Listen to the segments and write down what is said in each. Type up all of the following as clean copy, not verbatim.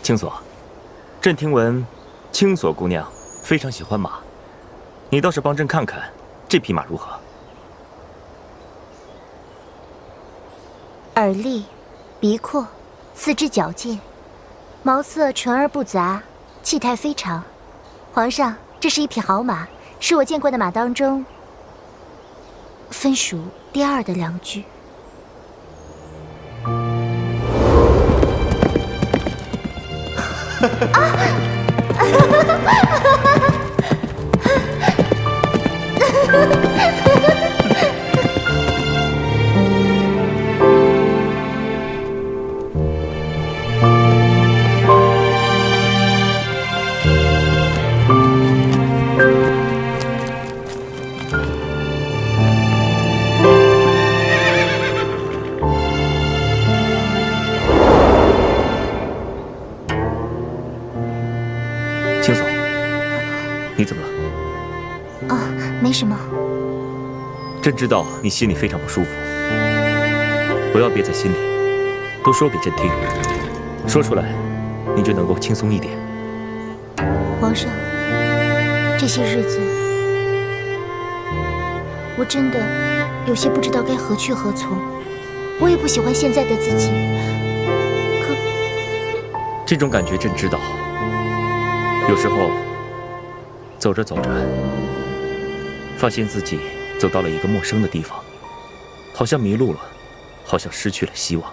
青锁，朕听闻青锁姑娘非常喜欢马，你倒是帮朕看看这匹马如何？耳立，鼻阔，四肢矫健，毛色纯而不杂，气态非常。皇上，这是一匹好马，是我见过的马当中分属第2的良驹。青锁，你怎么了？没什么。朕知道你心里非常不舒服，不要憋在心里，都说给朕听，说出来，你就能够轻松一点。皇上，这些日子，我真的有些不知道该何去何从。我也不喜欢现在的自己，可这种感觉朕知道。有时候，走着走着，发现自己走到了一个陌生的地方，好像迷路了，好像失去了希望。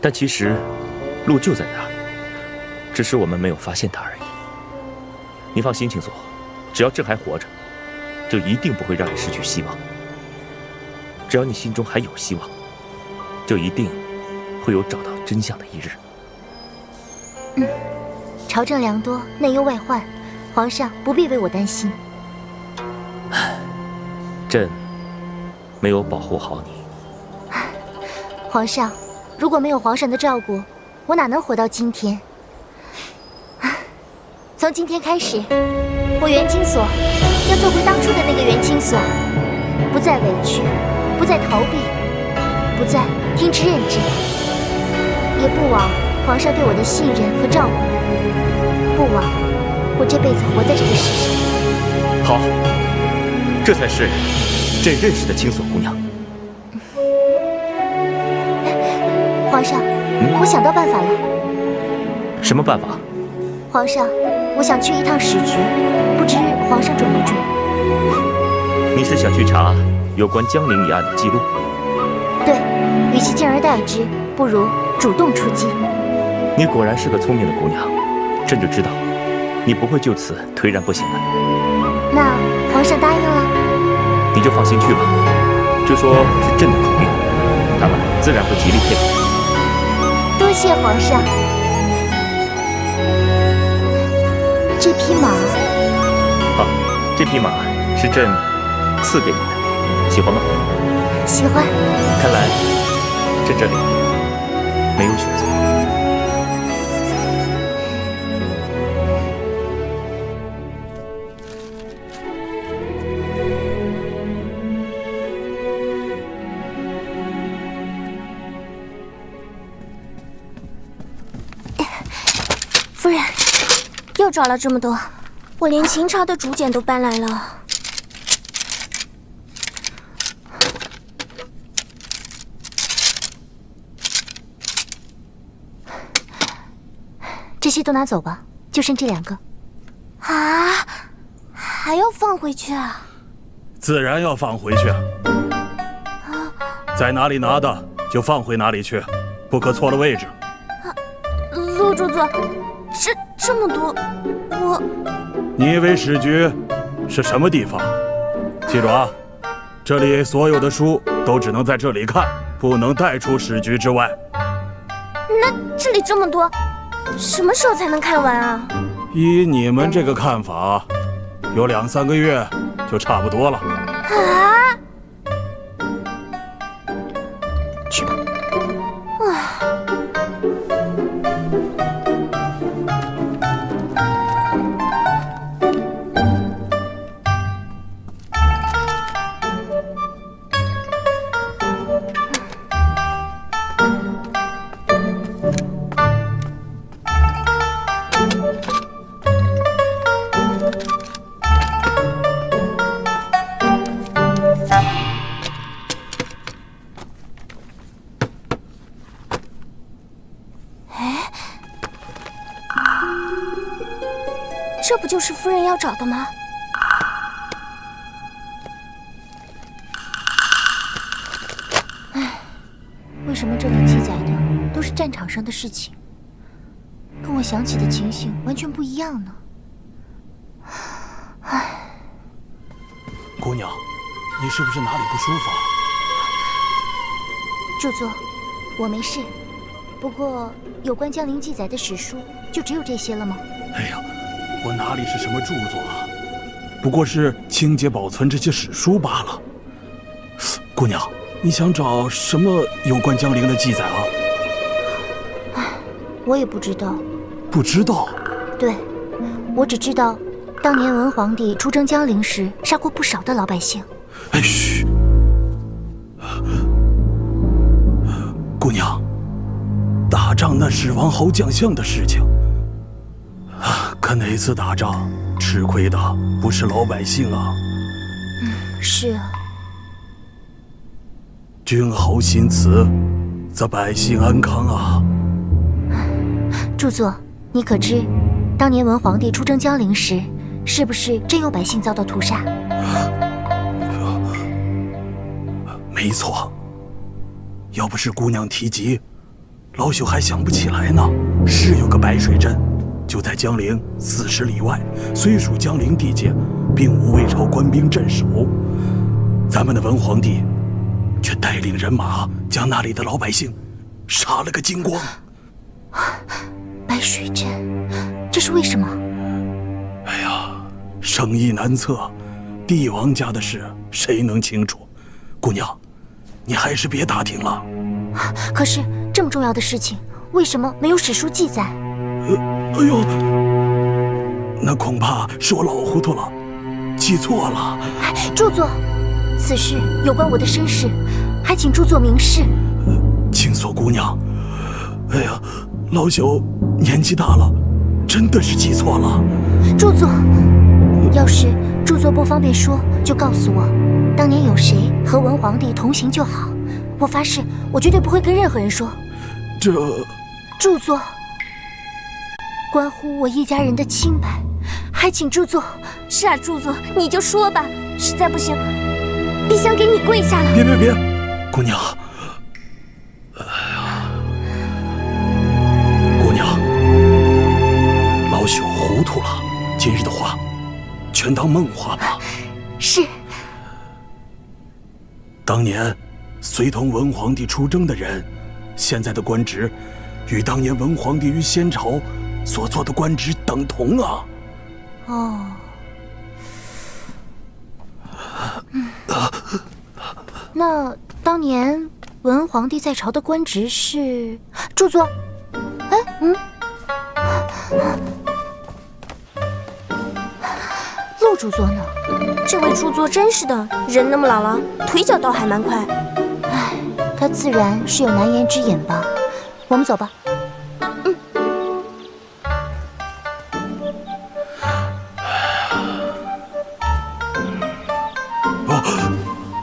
但其实，路就在那儿，只是我们没有发现它而已。你放心，青锁，只要朕还活着，就一定不会让你失去希望。只要你心中还有希望，就一定会有找到真相的一日。朝政良多，内忧外患，皇上不必为我担心。朕没有保护好你。皇上，如果没有皇上的照顾，我哪能活到今天？从今天开始，我元青锁要做回当初的那个元青锁，不再委屈，不再逃避，不再听之任之，也不枉皇上对我的信任和照顾，不枉我这辈子活在这个世上。好，这才是朕认识的青锁姑娘。皇上，我想到办法了。什么办法？皇上，我想去一趟史局，不知皇上准不准？你是想去查有关江陵一案的记录？对，与其静而待之，不如主动出击。你果然是个聪明的姑娘，朕就知道你不会就此颓然不醒的。那皇上答应了？你就放心去吧，就说是朕的口令，他们自然会极力配合。多谢皇上。这匹马，好，这匹马是朕赐给你的，喜欢吗？喜欢。看来朕这里没有选择。夫人，又找了这么多，我连秦朝的竹简都搬来了。这些都拿走吧，就剩这2个。啊，还要放回去啊？自然要放回去。在哪里拿的就放回哪里去，不可错了位置。陆主子，这么多，你以为史局是什么地方？记住啊，这里所有的书都只能在这里看，不能带出史局之外。那这里这么多，什么时候才能看完啊？依你们这个看法，有2、3个月就差不多了。啊！去吧。这不就是夫人要找的吗？唉，为什么这里记载的都是战场上的事情，跟我想起的情形完全不一样呢？唉，姑娘，你是不是哪里不舒服啊？著作，我没事。不过，有关江陵记载的史书就只有这些了吗？哎呀，我哪里是什么著作啊，不过是清洁保存这些史书罢了。姑娘，你想找什么有关江陵的记载啊？唉，我也不知道。不知道？对，我只知道，当年文皇帝出征江陵时，杀过不少的老百姓。哎，嘘，姑娘，打仗那是王侯将相的事情啊，可哪次打仗吃亏的不是老百姓啊？是啊。君侯心慈，则百姓安康啊。著作，你可知，当年文皇帝出征江陵时，是不是真有百姓遭到屠杀？没错，要不是姑娘提及，老朽还想不起来呢。是有个白水镇，就在江陵40里外，虽属江陵地界，并无魏朝官兵镇守。咱们的文皇帝却带领人马将那里的老百姓杀了个精光。白水镇，这是为什么？哎呀，生意难测，帝王家的事谁能清楚？姑娘，你还是别打听了。可是这么重要的事情，为什么没有史书记载？哎呦，那恐怕是我老糊涂了，记错了。著作，此事有关我的身世，还请著作明示。青锁姑娘，哎呀，老朽年纪大了，真的是记错了。著作，要是著作不方便说，就告诉我，当年有谁和文皇帝同行就好。我发誓，我绝对不会跟任何人说。这著作，关乎我一家人的清白，还请著作。是啊，著作，你就说吧，实在不行，陛下给你跪下了。别，姑娘，哎呀，姑娘，老朽糊涂了，今日的话全当梦话吧。是。当年随同文皇帝出征的人，现在的官职与当年文皇帝于先朝所做的官职等同啊。哦。那当年文皇帝在朝的官职是？著作。陆著作呢？这位著作真是的，人那么老了，腿脚倒还蛮快。唉，他自然是有难言之隐吧。我们走吧。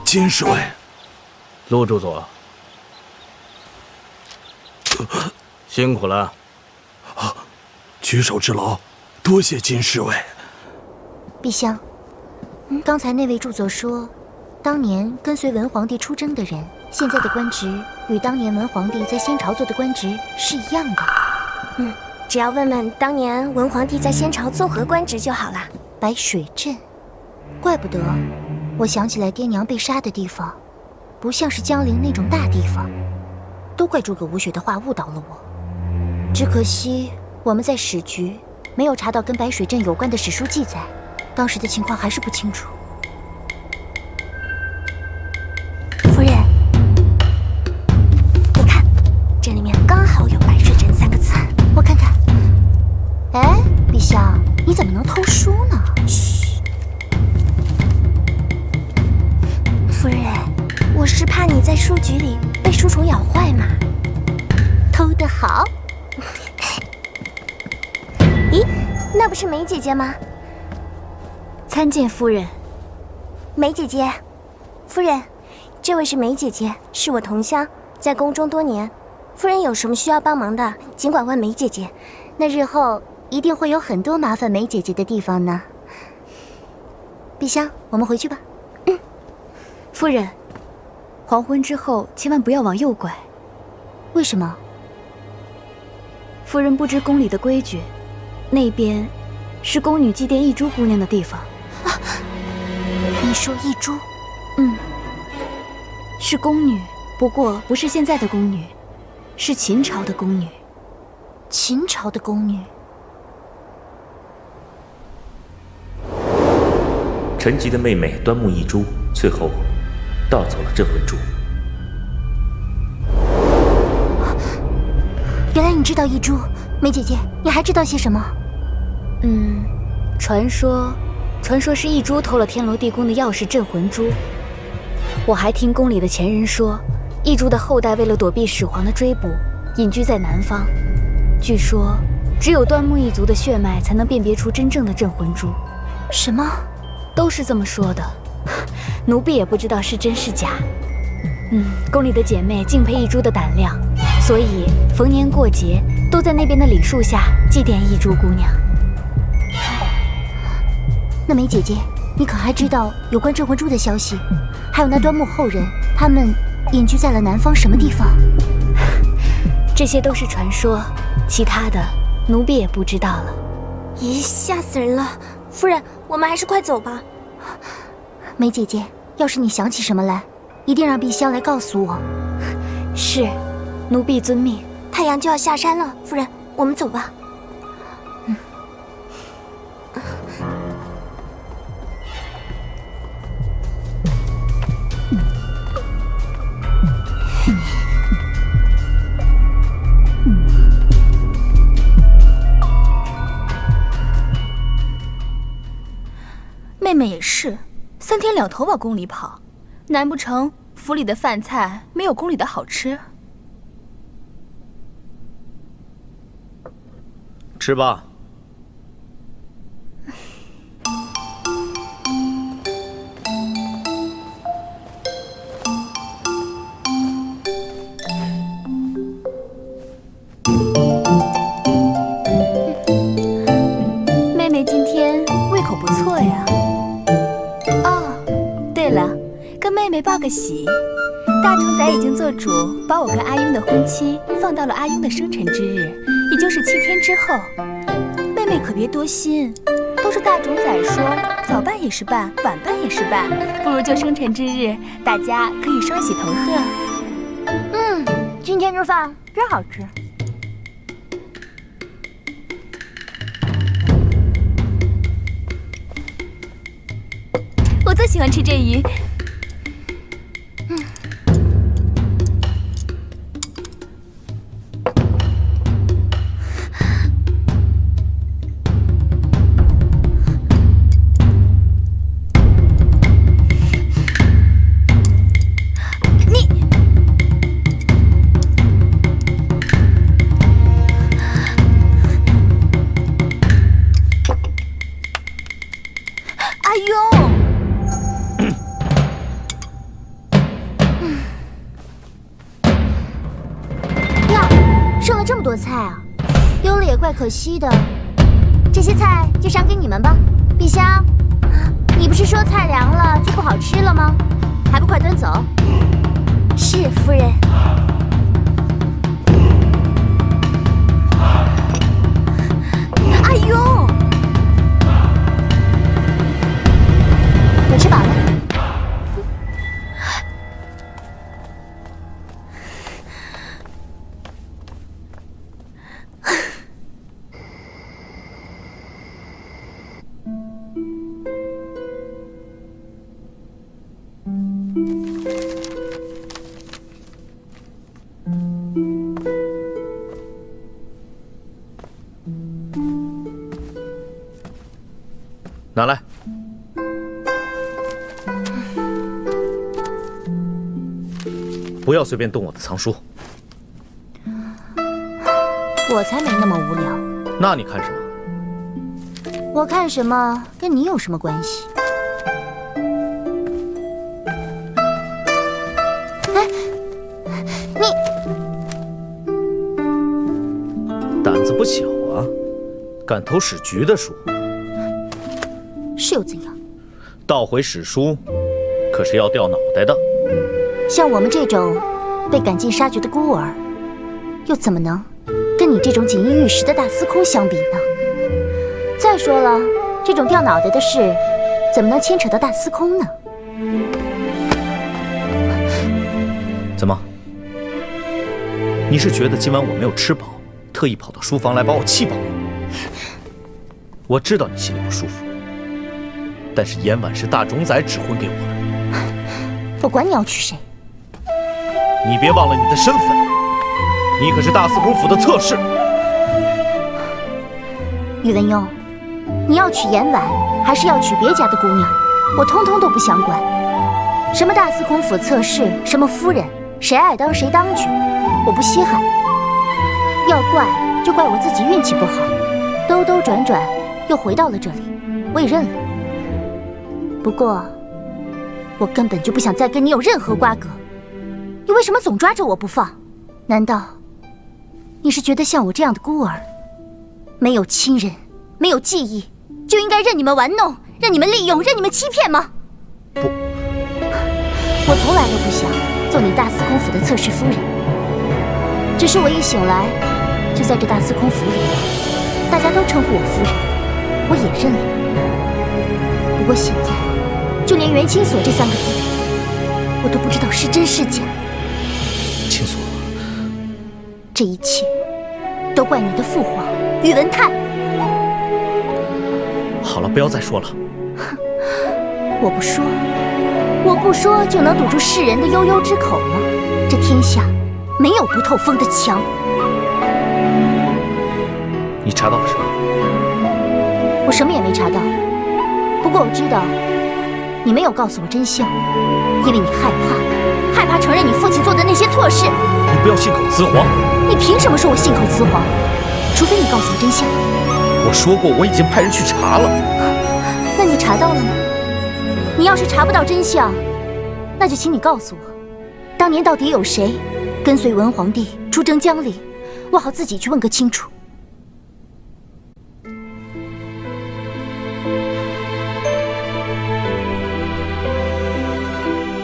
金侍卫，陆著作，辛苦了。举手之劳，多谢金侍卫。陛下，刚才那位著作说，当年跟随文皇帝出征的人，现在的官职与当年文皇帝在先朝做的官职是一样的。只要问问当年文皇帝在先朝作何官职就好了。白水镇，怪不得我想起来爹娘被杀的地方，不像是江陵那种大地方。都怪诸葛无雪的话误导了我。只可惜我们在史局没有查到跟白水镇有关的史书记载，当时的情况还是不清楚。夫人，你看，这里面刚好有白水镇3个字。我看看。哎，陛下，你怎么能偷书呢？嘘，夫人，我是怕你在书局里被书虫咬坏嘛。偷得好。咦，那不是梅姐姐吗？参见夫人。梅姐姐，夫人，这位是梅姐姐，是我同乡，在宫中多年。夫人有什么需要帮忙的，尽管问梅姐姐。那日后一定会有很多麻烦梅姐姐的地方呢。碧香，我们回去吧。夫人，黄昏之后千万不要往右拐。为什么？夫人不知宫里的规矩，那边是宫女祭奠一珠姑娘的地方。你说一珠？是宫女，不过不是现在的宫女，是秦朝的宫女。秦朝的宫女。陈吉的妹妹端木一珠，最后盗走了镇魂珠。原来你知道一珠，梅姐姐，你还知道些什么？传说是一珠偷了天罗地宫的钥匙镇魂珠。我还听宫里的前人说，一珠的后代为了躲避始皇的追捕，隐居在南方。据说，只有端木一族的血脉才能辨别出真正的镇魂珠。什么？都是这么说的，奴婢也不知道是真是假。宫里的姐妹敬佩一珠的胆量，所以逢年过节都在那边的李树下祭奠一珠姑娘。那梅姐姐，你可还知道有关镇魂珠的消息？还有那端木后人，他们隐居在了南方什么地方？这些都是传说，其他的奴婢也不知道了。咦，吓死人了！夫人，我们还是快走吧。梅姐姐，要是你想起什么来，一定让碧香来告诉我。是，奴婢遵命。太阳就要下山了，夫人，我们走吧。妹妹也是，3天2头往宫里跑，难不成府里的饭菜没有宫里的好吃？吃吧。妹妹今天胃口不错呀。对了，跟妹妹报个喜，大冢仔已经做主，把我跟阿英的婚期放到了阿英的生辰之日，也就是7天之后。妹妹可别多心，都是大冢仔说早办也是办，晚办也是办，不如就生辰之日，大家可以双喜同贺。今天这饭真好吃。我最喜欢吃这鱼。这么多菜啊，丢了也怪可惜的。这些菜就赏给你们吧。碧香，你不是说菜凉了就不好吃了吗？还不快端走！是夫人。阿勇，我吃饱了。拿来。不要随便动我的藏书。我才没那么无聊。那你看什么？我看什么跟你有什么关系？哎，你胆子不小啊！敢偷史局的书，是又怎样？盗毁史书，可是要掉脑袋的。像我们这种被赶尽杀绝的孤儿，又怎么能跟你这种锦衣玉食的大司空相比呢？再说了，这种掉脑袋的事，怎么能牵扯到大司空呢？怎么？你是觉得今晚我没有吃饱，特意跑到书房来把我气饱吗？我知道你心里不舒服，但是严婉是大冢仔指挥给我的。我管你要娶谁。你别忘了你的身份，你可是大司空府的侧室。宇文邕，你要娶严婉，还是要娶别家的姑娘，我通通都不想管。什么大司空府侧室，什么夫人，谁爱当谁当去，我不稀罕。要怪就怪我自己运气不好，兜兜转转又回到了这里，我也认了。不过，我根本就不想再跟你有任何瓜葛。你为什么总抓着我不放？难道你是觉得像我这样的孤儿，没有亲人，没有记忆，就应该任你们玩弄，任你们利用，任你们欺骗吗？不，我从来都不想做你大司空府的侧室夫人。只是我一醒来，就在这大司空府里，大家都称呼我夫人，我也认了。不过现在，就连元清所这3个字，我都不知道是真是假。清所，这一切都怪你的父皇宇文泰。好了，不要再说了。我不说就能堵住世人的悠悠之口吗？这天下没有不透风的墙。你查到了什么？我什么也没查到，不过我知道你没有告诉我真相，因为你害怕承认你父亲做的那些错事。你不要信口雌黄。你凭什么说我信口雌黄？除非你告诉我真相。我说过我已经派人去查了。那你查到了吗？你要是查不到真相，那就请你告诉我，当年到底有谁跟随文皇帝出征江陵，我好自己去问个清楚。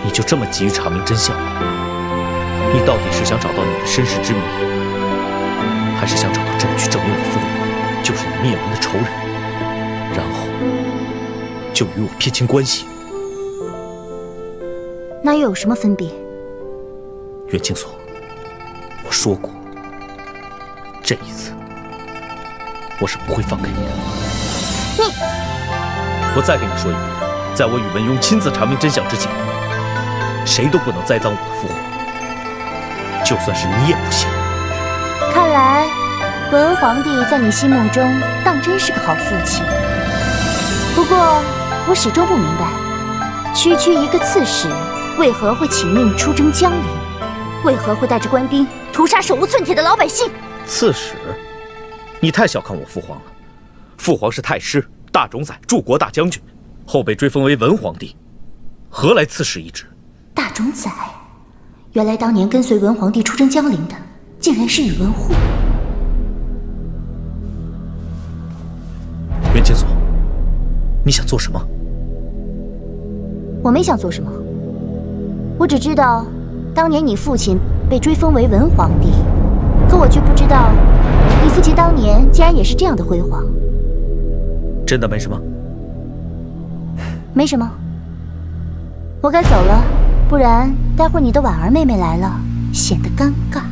你就这么急于查明真相吗？你到底是想找到你的身世之谜，还是想找到证据证明我父皇就是你灭门的仇人，然后就与我撇清关系？那又有什么分别？袁清所，我说过，这一次我是不会放开你的。你，我再跟你说一遍，在我宇文邕亲自查明真相之前，谁都不能栽赃我的父皇，就算是你也不行。看来文皇帝在你心目中当真是个好父亲。不过我始终不明白，区区一个刺史，为何会请命出征江陵？为何会带着官兵屠杀手无寸铁的老百姓？刺史，你太小看我父皇了。父皇是太师、大冢宰、柱国大将军，后被追封为文皇帝，何来刺史一职？大冢宰，原来当年跟随文皇帝出征江陵的，竟然是宇文护。袁清所，你想做什么？我没想做什么，我只知道，当年你父亲被追封为文皇帝，可我却不知道，你父亲当年竟然也是这样的辉煌。真的没什么？没什么，我该走了，不然待会儿你的婉儿妹妹来了，显得尴尬。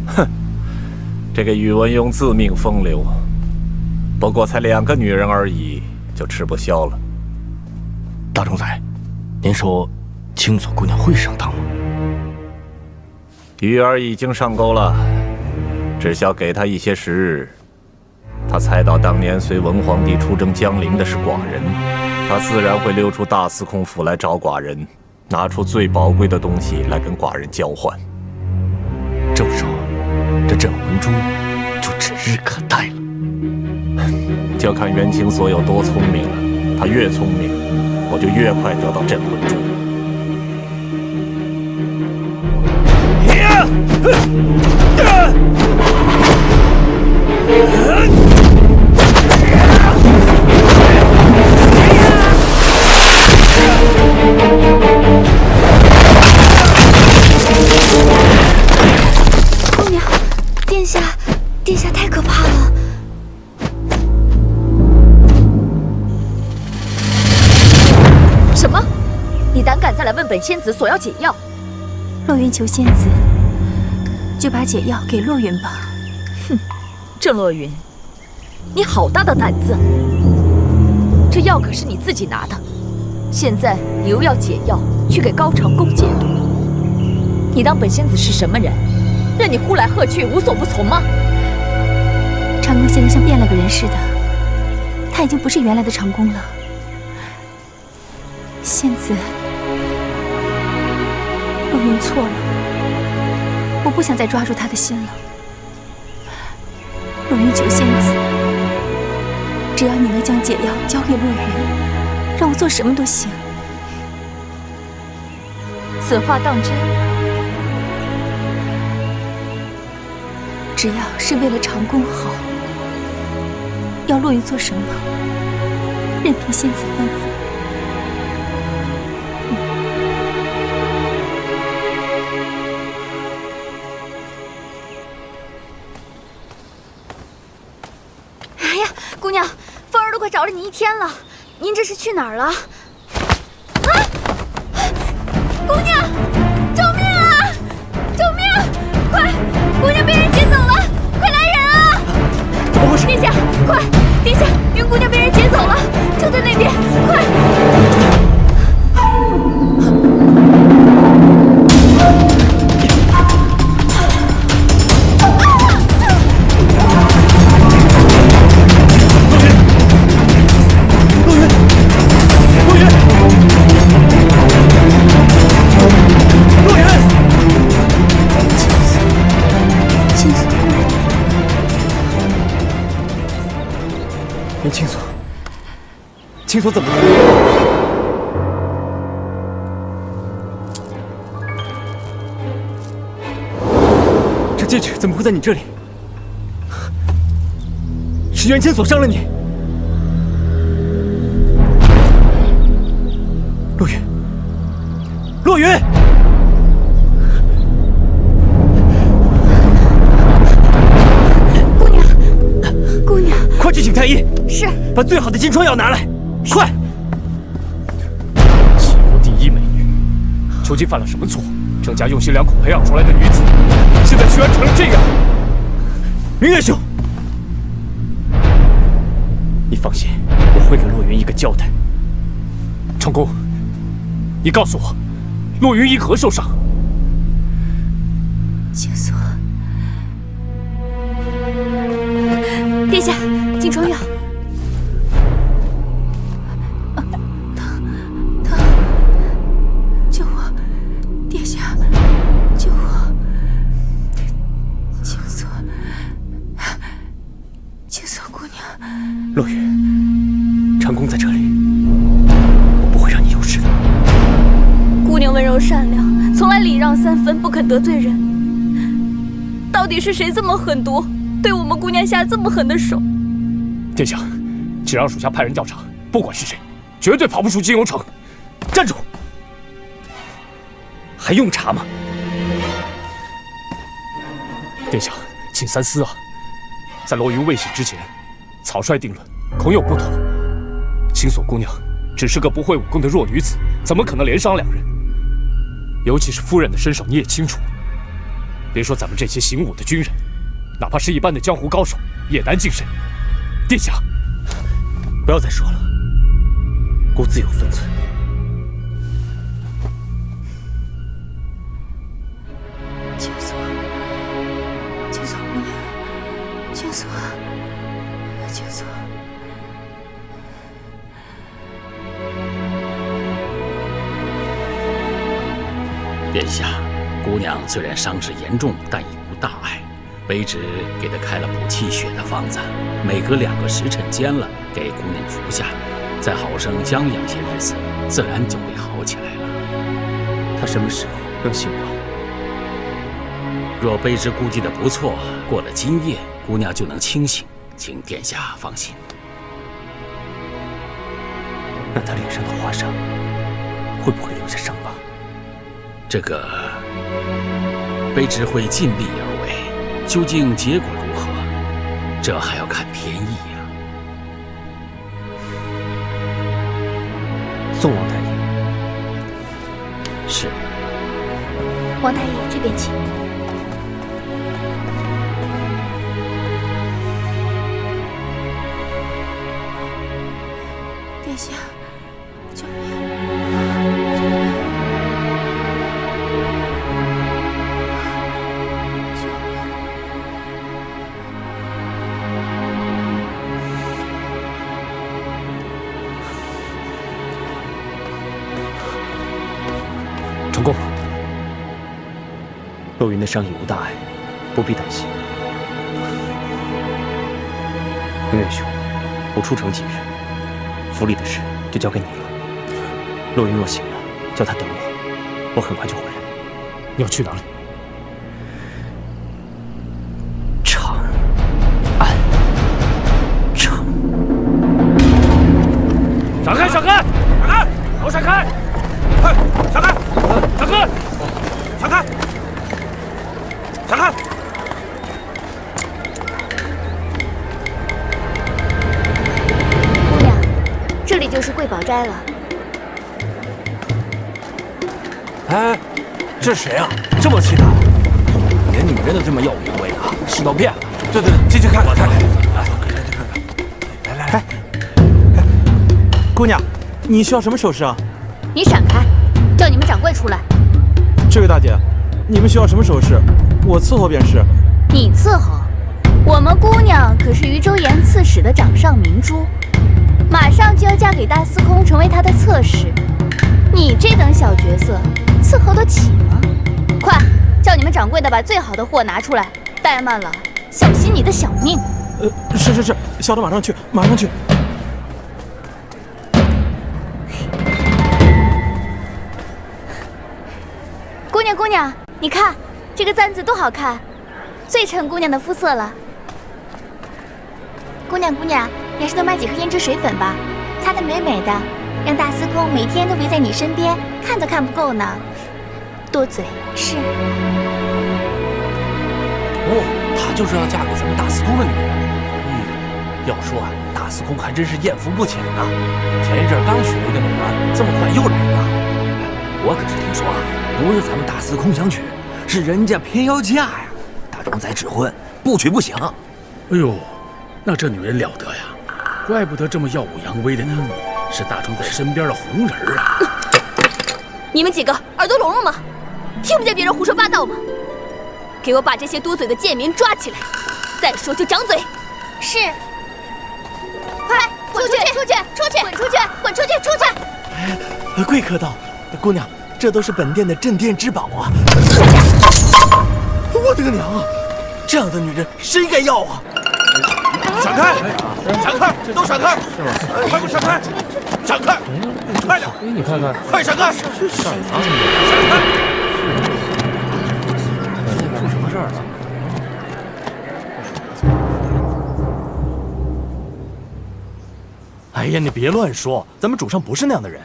哼，这个宇文邕自命风流，不过才2个女人而已，就吃不消了。大冢宰，您说清所姑娘会上当吗？玉儿已经上钩了，只需要给她一些时日，她猜到当年随文皇帝出征江陵的是寡人，她自然会溜出大司空府来找寡人，拿出最宝贵的东西来跟寡人交换。这么说，这镇魂珠就指日可待了。就看袁清所有多聪明了，他越聪明，我就越快得到镇魂珠。姑娘，殿下太可怕了！什么？你胆敢再来问本仙子索要解药？洛云求仙子，就把解药给洛云吧。哼，郑洛云，你好大的胆子！这药可是你自己拿的，现在你又要解药去给高长恭解毒，你当本仙子是什么人？任你呼来喝去，无所不从吗？长恭现在像变了个人似的，他已经不是原来的长恭了。仙子，洛云错了，我不想再抓住他的心了。洛云求仙子，只要你能将解药交给洛云，让我做什么都行。此话当真？只要是为了长恭好，要洛云做什么，任凭仙子吩咐。哎呀，姑娘，凤儿都快找了你一天了，您这是去哪儿了？啊！姑娘，救命啊！救命！快，姑娘被人劫走了，快来人啊！怎么回事？殿下，快！殿下，云姑娘被人劫走了，就在那边，快！青锁，青锁怎么了？这戒指怎么会在你这里？是元千锁伤了你。洛云，洛云！姑娘，快去请太医。是。把最好的金疮药拿来，快！齐国第一美女，究竟犯了什么错？郑家用心良苦培养出来的女子，现在居然成了这样！明月兄，你放心，我会给洛云一个交代。长恭，你告诉我，洛云因何受伤？青锁，殿下，金疮药。洛云，长恭在这里，我不会让你有事的。姑娘温柔善良，从来礼让三分，不肯得罪人。到底是谁这么狠毒，对我们姑娘下这么狠的手？殿下，请让属下派人调查，不管是谁，绝对跑不出金庸城。站住！还用查吗？殿下，请三思啊！在洛云未醒之前，草率定论，恐有不妥。青锁姑娘只是个不会武功的弱女子，怎么可能连伤两人？尤其是夫人的身手，你也清楚。别说咱们这些行武的军人，哪怕是一般的江湖高手，也难近身。殿下，不要再说了，姑自有分寸。青锁，青锁姑娘，青锁，青锁。殿下，姑娘虽然伤势严重，但已无大碍。卑职给她开了补气血的方子，每隔2个时辰煎了，给姑娘服下，再好生将养些日子，自然就会好起来了。她什么时候能醒过来？若卑职估计的不错，过了今夜，姑娘就能清醒，请殿下放心。那她脸上的划伤会不会留下伤疤？这个，卑职会尽力而为，究竟结果如何，这还要看天意呀。送王太医。是。王太医这边请。殿下，救命！成功。洛云的伤已无大碍，不必担心。明远兄，我出城几日，府里的事就交给你了。洛云若醒了，叫他等我，我很快就回来。你要去哪里？长安城。闪开！闪开！闪开！给我闪开！快，闪开！闪开！闪开！闪开！姑娘，这里就是贵宝斋了。哎，这谁啊？这么气大，连女人都这么耀武扬威啊，世道变了。对，进去看看。来，姑娘，你需要什么首饰啊？你闪开，叫你们掌柜出来。这位大姐，你们需要什么首饰？我伺候便是。你伺候？我们姑娘可是余州盐刺史的掌上明珠，马上就要嫁给大司空，成为他的侧室。你这等小角色，伺候得起吗？快，叫你们掌柜的把最好的货拿出来，怠慢了，小心你的小命。是，小的马上去，马上去。姑娘，你看这个簪子多好看，最衬姑娘的肤色了。姑娘，你还是多买几盒胭脂水粉吧，擦得美美的，让大司空每天都围在你身边，看都看不够呢。多嘴是。哦，她就是要嫁给咱们大司空的女人。要说啊，大司空还真是艳福不浅啊。前一阵刚娶了一个女儿，这么快又来了。我可是听说啊，不是咱们大司空想娶，是人家偏要嫁呀。大冢宰指婚，不娶不行。哎呦，那这女人了得呀，怪不得这么耀武扬威的呢，是大冢宰身边的红人啊。你们几个耳朵聋了吗？听不见别人胡说八道吗？给我把这些多嘴的贱民抓起来！再说就掌嘴。是。快滚出去！滚出去！贵客到，姑娘，这都是本店的镇店之宝啊！我的个娘啊！这样的女人谁敢要啊？闪开！都闪开！快给我闪开！闪开！快点！你看看，快闪开！闪开！出什么事儿了？哎呀，你别乱说，咱们主上不是那样的人。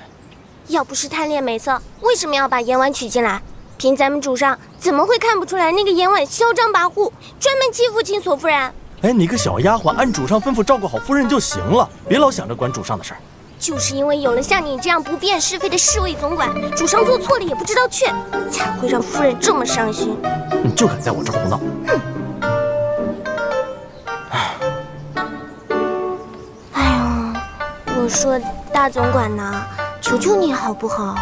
要不是贪恋美色，为什么要把严婉娶进来？凭咱们主上怎么会看不出来那个严婉嚣张跋扈，专门欺负青锁夫人？哎，你个小丫鬟，按主上吩咐照顾好夫人就行了，别老想着管主上的事儿。就是因为有了像你这样不辨是非的侍卫总管，主上做错了也不知道劝，才会让夫人这么伤心。你就敢在我这胡闹！哎呦，我说大总管呐，求求你好不好？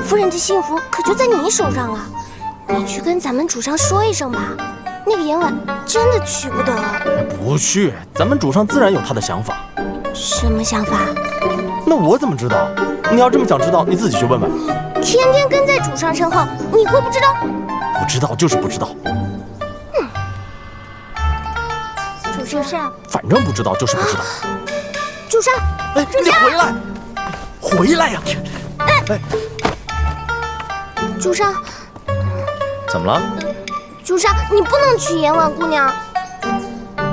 夫人的幸福可就在你手上了，你去跟咱们主上说一声吧。那个严婉真的娶不得。不去，咱们主上自然有他的想法。什么想法？那我怎么知道？你要这么想知道，你自己去问问。你天天跟在主上身后，你会不知道？不知道就是不知道。主上，反正不知道就是不知道。主上，哎，你回来，回来呀！哎，主上，怎么了？主上，你不能娶颜婉姑娘。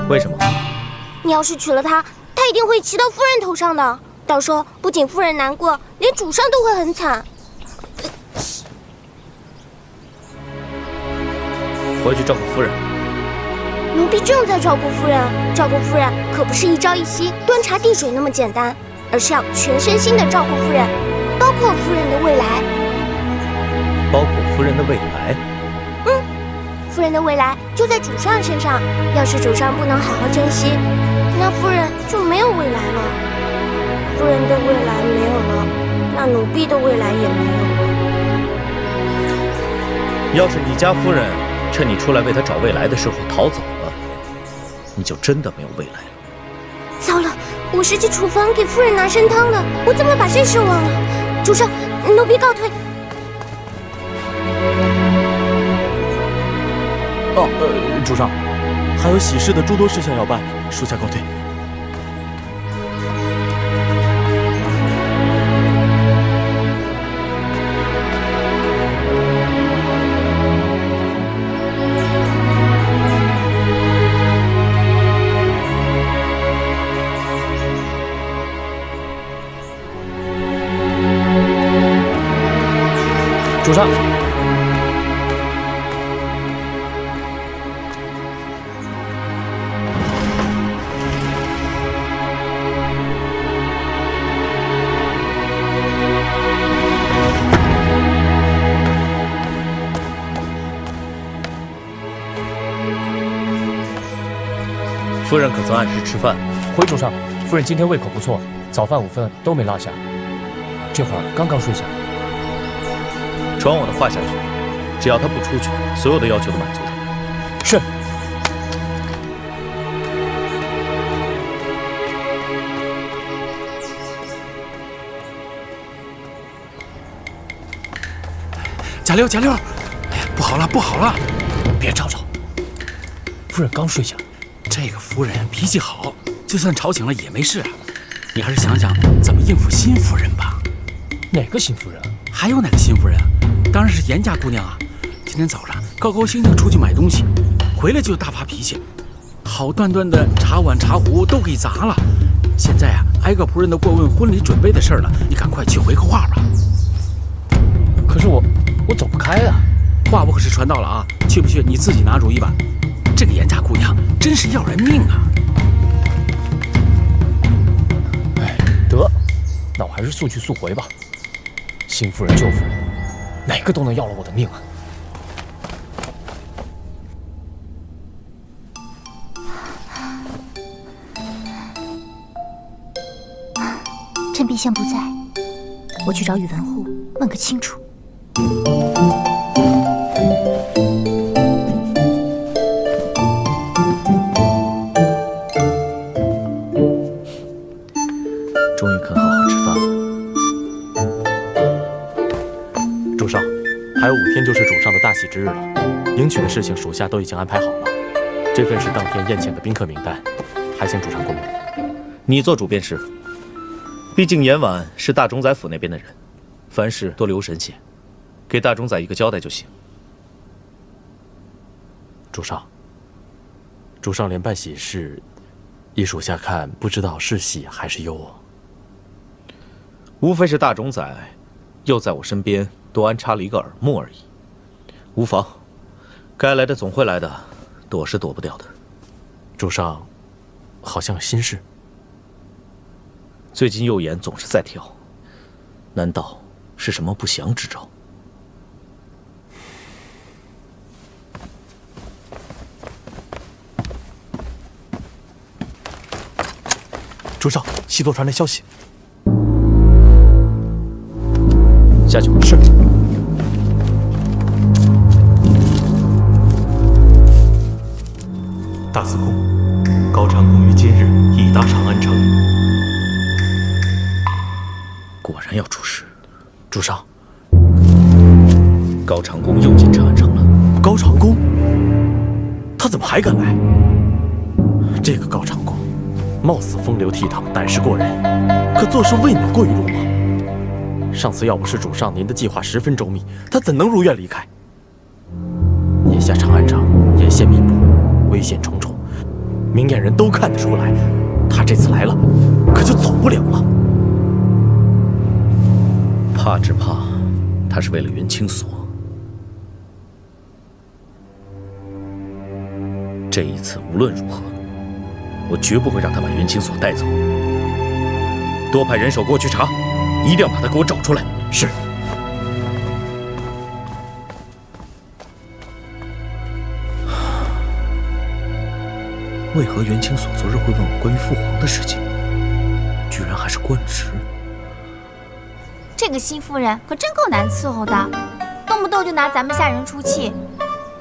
为什么？你要是娶了她，她一定会骑到夫人头上的。到时候不仅夫人难过，连主上都会很惨。回去照顾夫人。奴婢正在照顾夫人，照顾夫人可不是一朝一夕、端茶递水那么简单，而是要全身心的照顾夫人，包括夫人的未来。包括夫人的未来？夫人的未来就在主上身上，要是主上不能好好珍惜，那夫人就没有未来了。夫人的未来没有了，那奴婢的未来也没有了。要是你家夫人趁你出来为她找未来的时候逃走了，你就真的没有未来了。糟了，我是去厨房给夫人拿参汤的，我怎么把这事忘了？主上，奴婢告退。主上，还有喜事的诸多事项要办，属下告退。主上。夫人可曾按时吃饭？回主上，夫人今天胃口不错，早饭午饭都没落下，这会儿刚刚睡下。传我的话下去，只要她不出去，所有的要求都满足她。是。贾六，贾六，哎呀，不好了，不好了！别吵吵，夫人刚睡下。这个夫人脾气好，就算吵醒了也没事啊。你还是想想怎么应付新夫人吧。哪个新夫人？还有哪个新夫人？当然是严家姑娘啊。今天早上高高兴兴出去买东西，回来就大发脾气，好端端的茶碗茶壶都给砸了。现在啊，挨个仆人都过问婚礼准备的事儿了，你赶快去回个话吧。可是我走不开啊。话我可是传到了啊，去不去你自己拿主意吧。这个严家姑娘真是要人命啊！哎，得，那我还是速去速回吧。新夫人旧夫人，哪个都能要了我的命啊！趁陛下不在，我去找宇文护问个清楚。终于肯好好吃饭了。主上，还有5天就是主上的大喜之日了，迎娶的事情属下都已经安排好了。这份是当天宴请的宾客名单，还请主上过目。你做主便是。毕竟严婉是大冢宰府那边的人，凡事多留神些，给大冢宰一个交代就行。主上，主上连办喜事，依属下看，不知道是喜还是忧啊。无非是大冢宰又在我身边多安插了一个耳目而已，无妨，该来的总会来的，躲是躲不掉的。主上，好像有心事。最近右眼总是在跳，难道是什么不祥之兆？主上，西多传来消息。下去。是。大司空，高长恭于今日已达长安城。果然要出事。主上，高长恭又进长安城了。高长恭，他怎么还敢来？这个高长恭，貌似风流倜傥，胆识过人，可做事未免过于鲁莽。上次要不是主上您的计划十分周密，他怎能如愿离开？您眼下长安城眼线密布，危险重重，明眼人都看得出来，他这次来了，可就走不了了。怕只怕他是为了元清所。这一次无论如何，我绝不会让他把元清所带走。多派人手过去查，一定要把他给我找出来。是。为何元清所昨日会问我关于父皇的事情？居然还是官职。这个新夫人可真够难伺候的，动不动就拿咱们下人出气。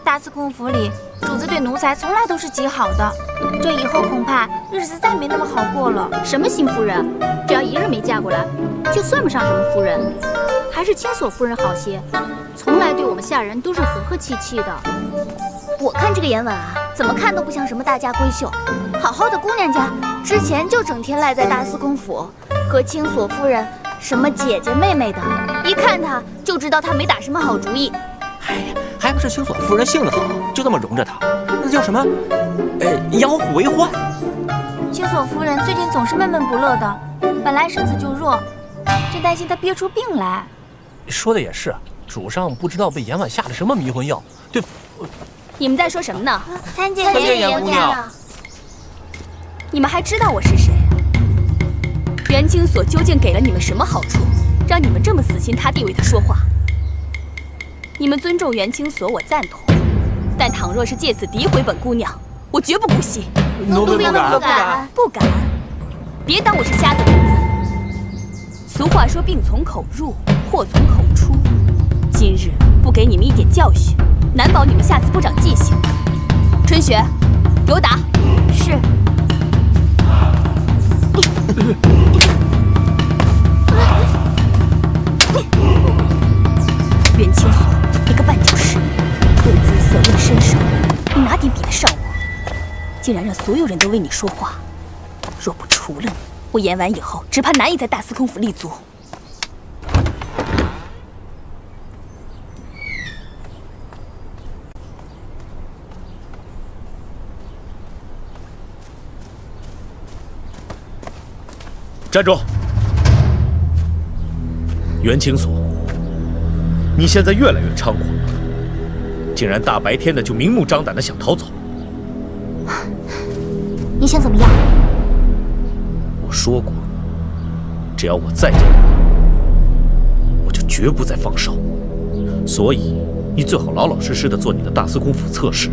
大司空府里，主子对奴才从来都是极好的，这以后恐怕日子再没那么好过了。什么新夫人？只要一日没嫁过来，就算不上什么夫人。还是清所夫人好些，从来对我们下人都是和和气气的。我看这个言婉啊，怎么看都不像什么大家闺秀。好好的姑娘家，之前就整天赖在大司空府，和清所夫人什么姐姐妹妹的，一看她就知道她没打什么好主意。哎呀，还不是清所夫人性子好，就这么容着她，那叫什么？养虎为患。清所夫人最近总是闷闷不乐的，本来身子就弱，真担心她憋出病来。说的也是，主上不知道被严婉下了什么迷魂药，对。你们在说什么呢？参见严姑娘。你们还知道我是谁？元清所究竟给了你们什么好处，让你们这么死心塌地为他说话？你们尊重元清所，我赞同，但倘若是借此诋毁本姑娘，我绝不姑息。奴婢不敢，不敢。别当我是瞎子鼻子。俗话说，病从口入，祸从口出。今日不给你们一点教训，难保你们下次不长记性。春雪，给我打。是。元清所，你个绊脚石，论姿色，论身手，你哪点比得上我？竟然让所有人都为你说话，若不除了你，我演完以后，只怕难以在大司空府立足。站住！元清所，你现在越来越猖狂了，竟然大白天的就明目张胆的想逃走。你想怎么样？我说过，只要我再见到你，我就绝不再放手。所以，你最好老老实实的做你的大司空府侧室，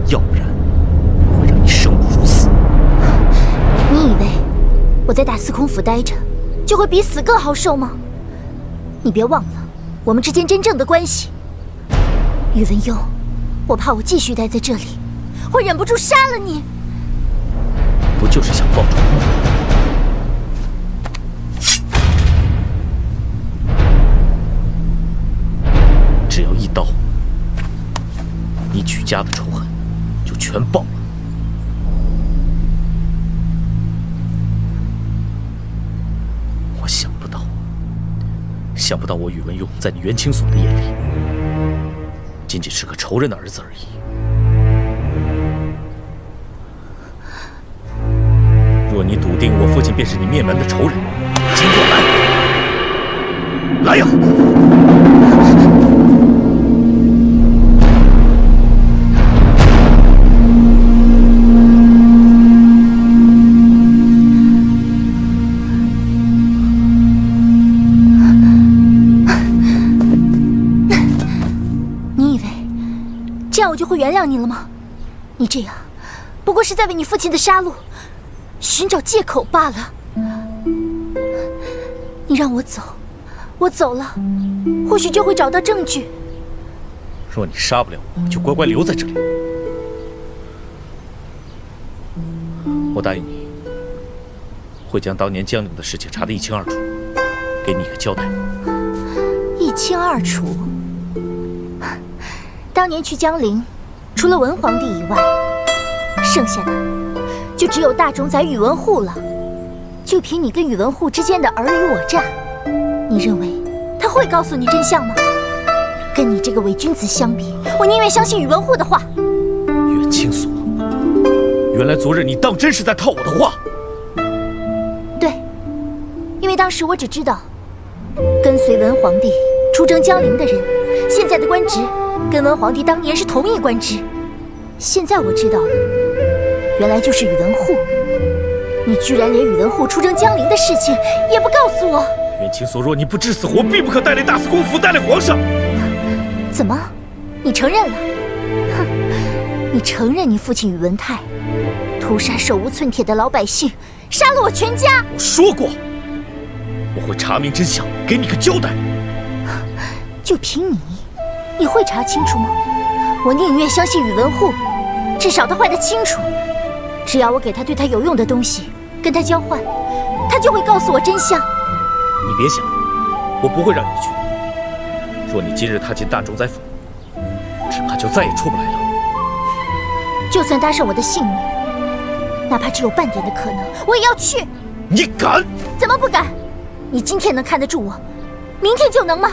要不然我会让你生不如死。你以为我在大司空府待着，就会比死更好受吗？你别忘了我们之间真正的关系。宇文邕，我怕我继续待在这里，会忍不住杀了你。不就是想报仇吗？只要一刀，你举家的仇恨就全报了。我想不到我宇文邕在你元清所的眼里，仅仅是个仇人的儿子而已。若你笃定我父亲便是你灭门的仇人，今天来，来呀！我就会原谅你了吗？你这样，不过是在为你父亲的杀戮寻找借口罢了。你让我走，我走了，或许就会找到证据。若你杀不了我，就乖乖留在这里。我答应你，会将当年江陵的事情查得一清二楚，给你一个交代。一清二楚。当年去江陵，除了文皇帝以外，剩下的就只有大冢宰宇文护了。就凭你跟宇文护之间的尔虞我诈，你认为他会告诉你真相吗？跟你这个伪君子相比，我宁愿相信宇文护的话。袁清锁，原来昨日你当真是在套我的话？对，因为当时我只知道，跟随文皇帝出征江陵的人，现在的官职跟文皇帝当年是同一官职。现在我知道了，原来就是宇文护。你居然连宇文护出征江陵的事情也不告诉我！袁清锁，若你不知死活，必不可带领大司空府，带领皇上。怎么，你承认了？哼，你承认你父亲宇文泰屠杀手无寸铁的老百姓，杀了我全家？我说过，我会查明真相，给你个交代。就凭你，你会查清楚吗？我宁愿相信宇文护，至少他坏得清楚。只要我给他对他有用的东西，跟他交换，他就会告诉我真相。你别想，我不会让你去。若你今日踏进大冢宰府，只怕就再也出不来了。就算搭上我的性命，哪怕只有半点的可能，我也要去。你敢？怎么不敢？你今天能看得住我，明天就能吗？